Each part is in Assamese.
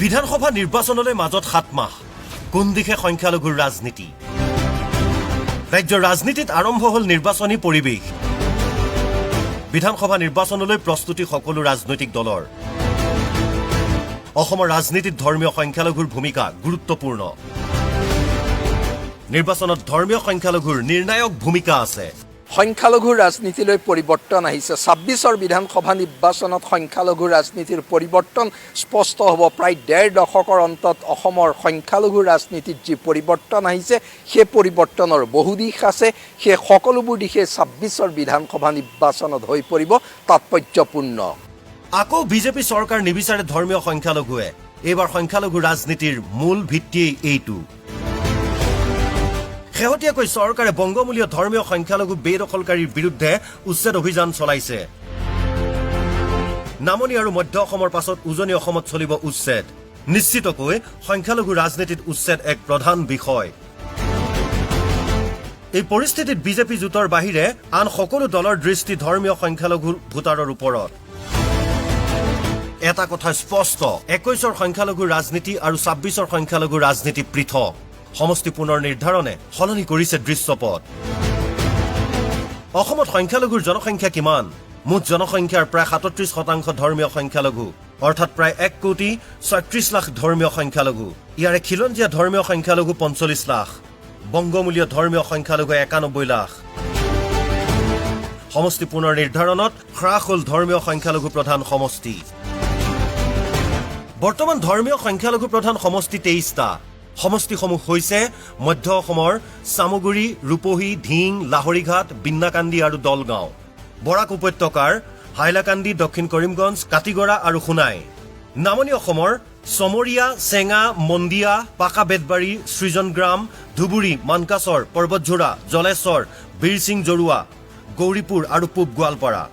বিধানসভা নিৰ্বাচনলৈ মাজত 7 মাহ কোন দিশে সংখ্যালঘুৰ ৰাজনীতি ৰাজ্যৰ ৰাজনীতিত আৰম্ভ হ'ল নিৰ্বাচনী পৰিৱেশ বিধানসভা নিৰ্বাচনলৈ প্ৰস্তুতি সকলো ৰাজনৈতিক দলৰ অসমৰ ৰাজনীতিত ধৰ্মীয় সংখ্যালঘুৰ ভূমিকা গুৰুত্বপূৰ্ণ নিৰ্বাচনত ধৰ্মীয় সংখ্যালঘুৰ নিৰ্ণায়ক ভূমিকা আছে সংখ্যালঘুৰ ৰাজনীতিলৈ পৰিৱৰ্তন আহিছে 26ৰ বিধানসভা নিৰ্বাচনত সংখ্যালঘুৰ ৰাজনীতিৰ পৰিৱৰ্তন স্পষ্ট হ'ব প্ৰায় 1.5 দশকৰ অন্তত অসমৰ সংখ্যালঘুৰ ৰাজনীতিত যি পৰিৱৰ্তন আহিছে সেই পৰিৱৰ্তনৰ বহু দিশ আছে সেই সকলোবোৰ দিশে 26ৰ বিধানসভা নিৰ্বাচনত হৈ পৰিব তাৎপৰ্যপূৰ্ণ আকৌ বিজেপি চৰকাৰ নিবিচাৰে ধৰ্মীয় সংখ্যালঘুৱে এইবাৰ সংখ্যালঘু ৰাজনীতিৰ মূল ভিত্তি এইটো শেহতীয়াকৈ চৰকাৰে বংগমূলীয় ধৰ্মীয় সংখ্যালঘু বেদখলকাৰীৰ বিৰুদ্ধে উচ্ছেদ অভিযান চলাইছে নামনি আৰু মধ্য অসমৰ পাছত উজনি অসমত চলিব উচ্ছেদ নিশ্চিতকৈ সংখ্যালঘু ৰাজনীতিত উচ্ছেদ এক প্ৰধান বিষয় এই পৰিস্থিতিত বিজেপি জোঁটৰ বাহিৰে আন সকলো দলৰ দৃষ্টি ধৰ্মীয় সংখ্যালঘু ভোটাৰৰ ওপৰত এটা কথা স্পষ্ট 21ৰ সংখ্যালঘু ৰাজনীতি আৰু 26ৰ সংখ্যালঘু ৰাজনীতি পৃথক সমষ্টি পুনৰ নিৰ্ধাৰণে সলনি কৰিছে দৃশ্যপট অসমত সংখ্যালঘুৰ জনসংখ্যা কিমান মুঠ জনসংখ্যাৰ প্ৰায় 37% ধৰ্মীয় সংখ্যালঘু অৰ্থাৎ প্ৰায় 1,36 লাখ ধৰ্মীয় সংখ্যালঘু ইয়াৰে খিলঞ্জীয়া ধৰ্মীয় সংখ্যালঘু 45 লাখ বংগমূলীয় ধৰ্মীয় সংখ্যালঘু 91 লাখ সমষ্টি পুনৰ নিৰ্ধাৰণত হ্ৰাস হ'ল ধৰ্মীয় সংখ্যালঘু প্ৰধান সমষ্টি বৰ্তমান ধৰ্মীয় সংখ্যালঘু প্ৰধান সমষ্টি 23টা সমষ্টিসমূহ হৈছে মধ্য অসমৰ চামগুৰি ৰূপহী ঢিং লাহৰীঘাট বিন্নাকান্দি আৰু দলগাঁও বৰাক উপত্যকাৰ হাইলাকান্দি দক্ষিণ কৰিমগঞ্জ কাটিগড়া আৰু সোণাই নামনি অসমৰ চমৰীয়া চেঙা মন্দিয়া পাকা বেতবাৰী সৃজনগ্ৰাম ধুবুৰী মানকাচৰ পৰ্বতঝোৰা জলেশ্বৰ বীৰসিং জৰুৱা গৌৰীপুৰ আৰু পূব গোৱালপাৰা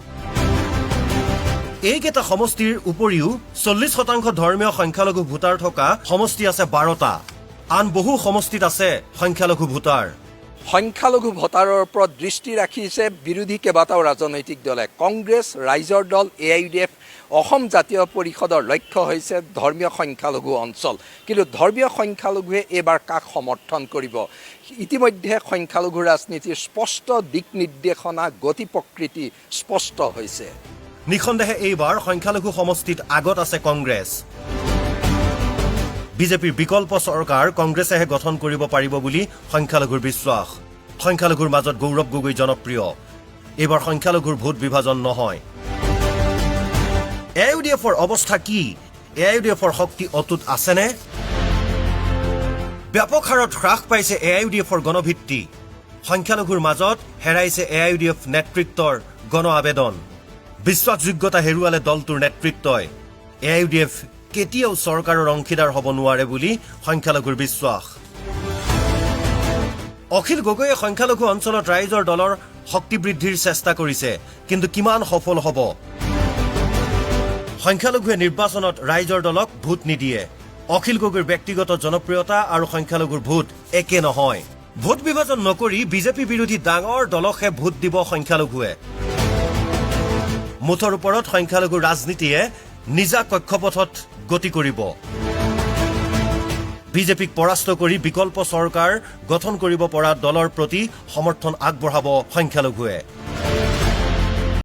এইকেইটা সমষ্টিৰ উপৰিও 40% ধৰ্মীয় সংখ্যালঘু ভোটাৰ থকা সমষ্টি আছে 12টা আন বহু সমষ্টিত আছে সংখ্যালঘু ভোটাৰ সংখ্যালঘু ভোটাৰৰ ওপৰত দৃষ্টি ৰাখিছে বিৰোধী কেইবাটাও ৰাজনৈতিক দলে কংগ্ৰেছ ৰাইজৰ দল AIUDF অসম জাতীয় পৰিষদৰ লক্ষ্য হৈছে ধৰ্মীয় সংখ্যালঘু অঞ্চল কিন্তু ধৰ্মীয় সংখ্যালঘুৱে এবাৰ কাক সমৰ্থন কৰিব ইতিমধ্যে সংখ্যালঘু ৰাজনীতিৰ স্পষ্ট দিক নিৰ্দেশনা গতি প্ৰকৃতি স্পষ্ট হৈছে নিখন্দেহে এইবাৰ সংখ্যালঘু সমষ্টিত আগত আছে কংগ্ৰেছ বিজেপিৰ বিকল্প চৰকাৰ কংগ্ৰেছেহে গঠন কৰিব পাৰিব বুলি সংখ্যালঘুৰ বিশ্বাস সংখ্যালঘুৰ মাজত গৌৰৱ গগৈ জনপ্ৰিয় এইবাৰ সংখ্যালঘুৰ ভোট বিভাজন নহয় AIUDFৰ অৱস্থা কি AIUDFৰ শক্তি অটুট আছেনে ব্যাপক হাৰত হ্ৰাস পাইছে AIUDFৰ গণভিত্তি সংখ্যালঘুৰ মাজত হেৰাইছে AIUDF নেতৃত্বৰ গণ আবেদন বিশ্বাসযোগ্যতা হেৰুৱালে দলটোৰ নেতৃত্বই AIUDF কেতিয়াও চৰকাৰৰ অংশীদাৰ হ'ব নোৱাৰে বুলি সংখ্যালঘুৰ বিশ্বাস অখিল গগৈয়ে সংখ্যালঘু অঞ্চলত ৰাইজৰ দলৰ শক্তি বৃদ্ধিৰ চেষ্টা কৰিছে কিন্তু কিমান সফল হ'ব সংখ্যালঘুৱে নিৰ্বাচনত ৰাইজৰ দলক ভোট নিদিয়ে অখিল গগৈৰ ব্যক্তিগত জনপ্ৰিয়তা আৰু সংখ্যালঘুৰ ভোট একে নহয় ভোট বিভাজন নকৰি বিজেপি বিৰোধী ডাঙৰ দলকহে ভোট দিব সংখ্যালঘুৱে মুঠৰ ওপৰত সংখ্যালঘু ৰাজনীতিয়ে নিজা কক্ষপথত গতি কৰিব বিজেপিক পৰাস্ত কৰি বিকল্প চৰকাৰ গঠন কৰিব পৰা দলৰ প্ৰতি সমৰ্থন আগবঢ়াব সংখ্যালঘুৱে